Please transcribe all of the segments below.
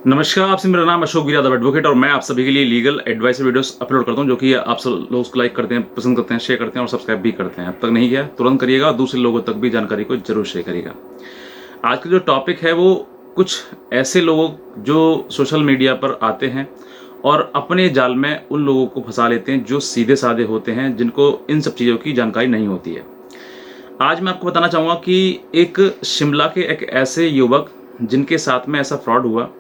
नमस्कार, आपसे मेरा नाम अशोक गिरी यादव एडवोकेट और मैं आप सभी के लिए लीगल एडवाइस वीडियोस अपलोड करता हूं जो कि आप सब लोग उसको लाइक करते हैं, पसंद करते हैं, शेयर करते हैं और सब्सक्राइब भी करते हैं। अब तक नहीं किया तुरंत करिएगा और दूसरे लोगों तक भी जानकारी को जरूर शेयर करिएगा। आज का जो टॉपिक है वो कुछ ऐसे लोगों जो सोशल मीडिया पर आते हैं और अपने जाल में उन लोगों को फंसा लेते हैं जो सीधे साधे होते हैं, जिनको इन सब चीज़ों की जानकारी नहीं होती है। आज मैं आपको बताना चाहूँगा कि एक शिमला के एक ऐसे युवक जिनके साथ में ऐसा फ्रॉड हुआ,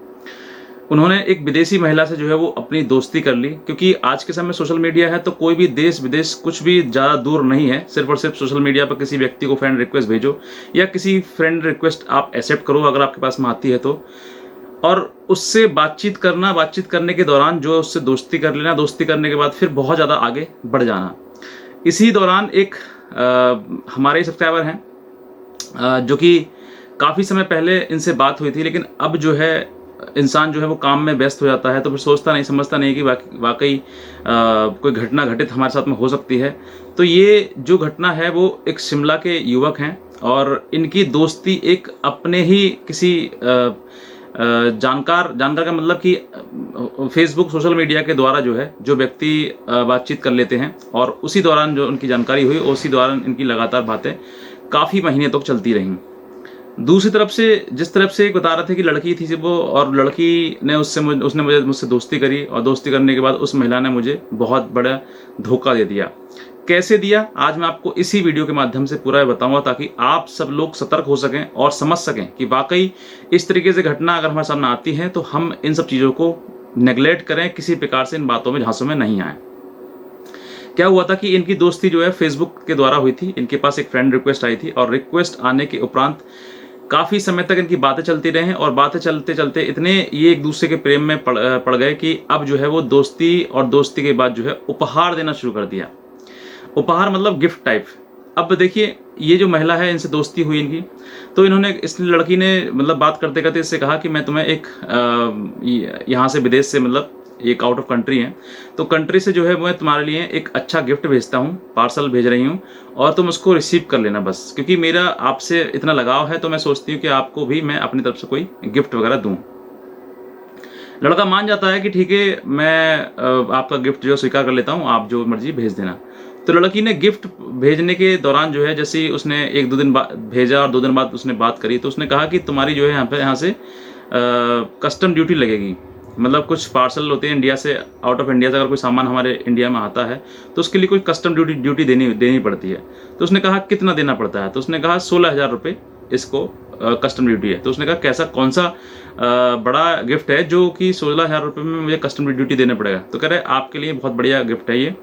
उन्होंने एक विदेशी महिला से जो है वो अपनी दोस्ती कर ली। क्योंकि आज के समय सोशल मीडिया है तो कोई भी देश विदेश कुछ भी ज़्यादा दूर नहीं है। सिर्फ और सिर्फ सोशल मीडिया पर किसी व्यक्ति को फ्रेंड रिक्वेस्ट भेजो या किसी फ्रेंड रिक्वेस्ट आप एक्सेप्ट करो अगर आपके पास में आती है तो, और उससे बातचीत करने के दौरान जो उससे दोस्ती कर लेना, दोस्ती करने के बाद फिर बहुत ज़्यादा आगे बढ़ जाना। इसी दौरान एक हमारे सब्सक्राइबर हैं जो कि काफ़ी समय पहले इनसे बात हुई थी, लेकिन अब जो है इंसान जो है वो काम में व्यस्त हो जाता है तो फिर सोचता नहीं समझता नहीं कि वाकई कोई घटना घटित हमारे साथ में हो सकती है। तो ये जो घटना है वो एक शिमला के युवक हैं और इनकी दोस्ती एक अपने ही किसी जानकार का मतलब कि फेसबुक सोशल मीडिया के द्वारा जो है जो व्यक्ति बातचीत कर लेते हैं और उसी दौरान जो उनकी जानकारी हुई उसी दौरान इनकी लगातार बातें काफ़ी महीने तक चलती रहीं। दूसरी तरफ से जिस तरफ से एक बता रहे थे कि लड़की थी वो, और लड़की ने उसने मुझसे दोस्ती करी और दोस्ती करने के बाद उस महिला ने मुझे बहुत बड़ा धोखा दे दिया। कैसे दिया, आज मैं आपको इसी वीडियो के माध्यम से पूरा बताऊंगा ताकि आप सब लोग सतर्क हो सकें और समझ सकें कि वाकई इस तरीके से घटना अगर हमारे सामने आती है तो हम इन सब चीज़ों को नेग्लेक्ट करें, किसी प्रकार से इन बातों में झांसों में नहीं आए। क्या हुआ था कि इनकी दोस्ती जो है फेसबुक के द्वारा हुई थी। इनके पास एक फ्रेंड रिक्वेस्ट आई थी और रिक्वेस्ट आने के उपरांत काफ़ी समय तक इनकी बातें चलती रही और बातें चलते चलते इतने ये एक दूसरे के प्रेम में पड़ गए कि अब जो है वो दोस्ती और दोस्ती के बाद जो है उपहार देना शुरू कर दिया। उपहार मतलब गिफ्ट टाइप। अब देखिए ये जो महिला है इनसे दोस्ती हुई इनकी, तो इस लड़की ने मतलब बात करते करते इससे कहा कि मैं तुम्हें एक यहाँ से विदेश से मतलब एक आउट ऑफ कंट्री है तो कंट्री से जो है मैं तुम्हारे लिए एक अच्छा गिफ्ट भेजता हूँ, पार्सल भेज रही हूँ और तुम उसको रिसीव कर लेना बस, क्योंकि मेरा आपसे इतना लगाव है तो मैं सोचती हूँ कि आपको भी मैं अपनी तरफ से कोई गिफ्ट वगैरह दूँ। लड़का मान जाता है कि ठीक है मैं आपका गिफ्ट जो स्वीकार कर लेता हूँ, आप जो मर्जी भेज देना। तो लड़की ने गिफ्ट भेजने के दौरान जो है जैसे ही उसने 1-2 दिन बाद भेजा और 2 दिन बाद उसने बात करी तो उसने कहा कि तुम्हारी जो है यहाँ से कस्टम ड्यूटी लगेगी। मतलब कुछ पार्सल होते हैं इंडिया से, आउट ऑफ इंडिया से अगर कोई सामान हमारे इंडिया में आता है तो उसके लिए कोई कस्टम ड्यूटी देनी पड़ती है। तो उसने कहा कितना देना पड़ता है, तो उसने कहा 16,000 रुपये इसको कस्टम ड्यूटी है। तो उसने कहा कैसा कौन सा बड़ा गिफ्ट है जो कि 16,000 रुपये में मुझे कस्टम ड्यूटी देना पड़ेगा। तो कह रहे आपके लिए बहुत बढ़िया गिफ्ट है ये।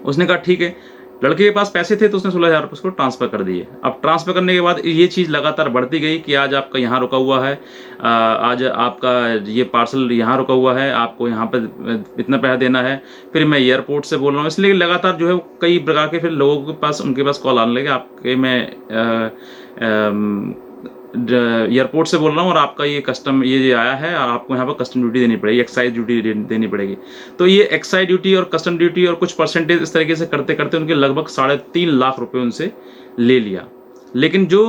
उसने कहा ठीक है। लड़के के पास पैसे थे तो उसने 16,000 रुपये उसको ट्रांसफ़र कर दिए। अब ट्रांसफ़र करने के बाद ये चीज़ लगातार बढ़ती गई कि आज आपका यहाँ रुका हुआ है, आज आपका ये पार्सल यहाँ रुका हुआ है, आपको यहाँ पर इतना पैसा देना है, फिर मैं एयरपोर्ट से बोल रहा हूँ। इसलिए लगातार जो है कई प्रकार के फिर लोगों के पास उनके पास कॉल आने लगे आपके मैं एयरपोर्ट से बोल रहा हूँ और आपका ये कस्टम ये आया है और आपको यहाँ पर कस्टम ड्यूटी देनी पड़ेगी, एक्साइज ड्यूटी देनी पड़ेगी। तो ये एक्साइज ड्यूटी और कस्टम ड्यूटी और कुछ परसेंटेज इस तरीके से करते करते उनके लगभग 3.5 लाख रुपए उनसे ले लिया। लेकिन जो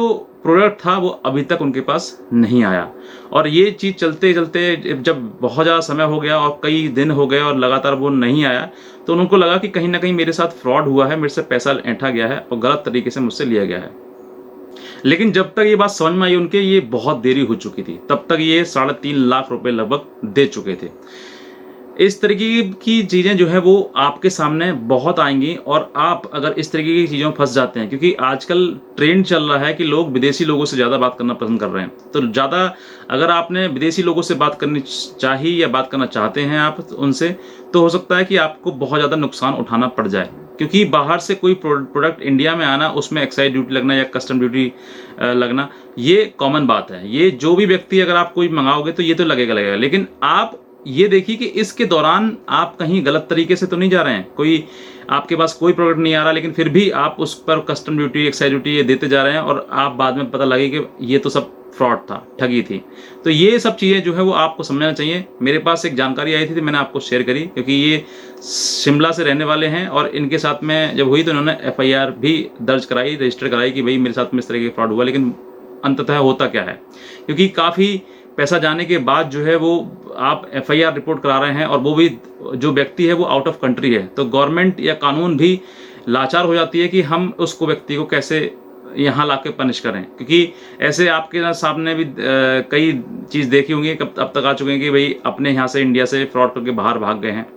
प्रोडक्ट था वो अभी तक उनके पास नहीं आया। और ये चीज़ चलते चलते जब बहुत ज़्यादा समय हो गया और कई दिन हो गए और लगातार वो नहीं आया तो उनको लगा कि कहीं ना कहीं मेरे साथ फ्रॉड हुआ है, मेरे से पैसा ऐंठा गया है और गलत तरीके से मुझसे लिया गया है। लेकिन जब तक ये बात समझ में आई उनके, ये बहुत देरी हो चुकी थी। तब तक ये 3.5 लाख रुपए लगभग दे चुके थे। इस तरीके की चीज़ें जो है वो आपके सामने बहुत आएंगी और आप अगर इस तरीके की चीज़ों में फंस जाते हैं, क्योंकि आजकल ट्रेंड चल रहा है कि लोग विदेशी लोगों से ज़्यादा बात करना पसंद कर रहे हैं। तो ज़्यादा अगर आपने विदेशी लोगों से बात करनी चाहिए या बात करना चाहते हैं आप उनसे, तो हो सकता है कि आपको बहुत ज़्यादा नुकसान उठाना पड़ जाए। क्योंकि बाहर से कोई प्रोडक्ट इंडिया में आना, उसमें एक्साइज ड्यूटी लगना या कस्टम ड्यूटी लगना, ये कॉमन बात है। ये जो भी व्यक्ति अगर आप कोई मंगाओगे तो ये तो लगेगा। लेकिन आप ये देखिए कि इसके दौरान आप कहीं गलत तरीके से तो नहीं जा रहे हैं। कोई आपके पास कोई प्रोडक्ट नहीं आ रहा लेकिन फिर भी आप उस पर कस्टम ड्यूटी, एक्साइज ड्यूटी ये देते जा रहे हैं और आप बाद में पता लगे कि ये तो सब फ्रॉड था, ठगी थी। तो ये सब चीज़ें जो है वो आपको समझना चाहिए। मेरे पास एक जानकारी आई थी मैंने आपको शेयर करी, क्योंकि ये शिमला से रहने वाले हैं और इनके साथ में जब हुई तो इन्होंने FIR भी दर्ज कराई, रजिस्टर कराई कि भाई मेरे साथ में इस तरह के फ्रॉड हुआ। लेकिन अंततः होता क्या है, क्योंकि काफ़ी पैसा जाने के बाद जो है वो आप FIR रिपोर्ट करा रहे हैं और वो भी जो व्यक्ति है वो आउट ऑफ कंट्री है, तो गवर्नमेंट या कानून भी लाचार हो जाती है कि हम उसको व्यक्ति को कैसे यहाँ ला के पनिश करें। क्योंकि ऐसे आपके सामने भी कई चीज़ देखी होंगी, अब तक आ चुके हैं कि भाई अपने यहाँ से इंडिया से फ्रॉड करके बाहर भाग गए हैं,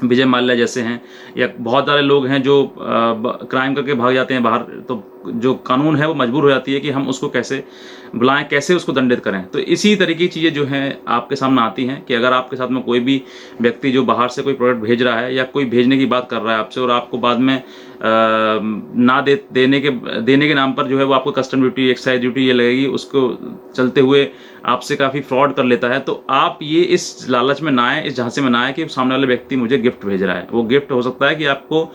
विजय माल्या जैसे हैं, या बहुत सारे लोग हैं जो क्राइम करके भाग जाते हैं बाहर। तो जो कानून है वो मजबूर हो जाती है कि हम उसको कैसे बुलाएं, कैसे उसको दंडित करें। तो इसी तरह की चीज़ें जो हैं आपके सामने आती हैं कि अगर आपके साथ में कोई भी व्यक्ति जो बाहर से कोई प्रोडक्ट भेज रहा है या कोई भेजने की बात कर रहा है आपसे, और आपको बाद में देने के नाम पर जो है वो आपको कस्टम ड्यूटी, एक्साइज ड्यूटी ये लगेगी, उसको चलते हुए आपसे काफ़ी फ्रॉड कर लेता है, तो आप ये इस लालच में ना आए, इस झांसे में ना आए कि सामने वाले व्यक्ति मुझे गिफ्ट भेज रहा है। वो गिफ्ट हो सकता है कि आपको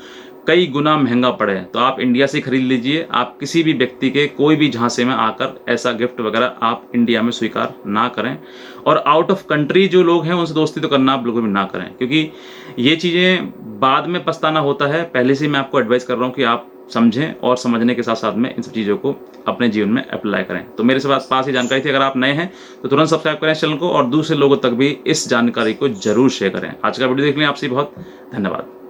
कई गुना महंगा पड़े। तो आप इंडिया से खरीद लीजिए, आप किसी भी व्यक्ति के कोई भी झांसे में आकर ऐसा गिफ्ट वगैरह आप इंडिया में स्वीकार ना करें। और आउट ऑफ कंट्री जो लोग हैं उनसे दोस्ती तो करना आप बिल्कुल भी ना करें, क्योंकि ये चीज़ें बाद में पछताना होता है। पहले से मैं आपको एडवाइस कर रहा हूँ कि आप समझें और समझने के साथ साथ में इन सब चीज़ों को अपने जीवन में अप्लाई करें। तो मेरे पास ये जानकारी थी। अगर आप नए हैं तो तुरंत सब्सक्राइब करें चैनल को और दूसरे लोगों तक भी इस जानकारी को जरूर शेयर करें। आज का वीडियो देखने आपसे बहुत धन्यवाद।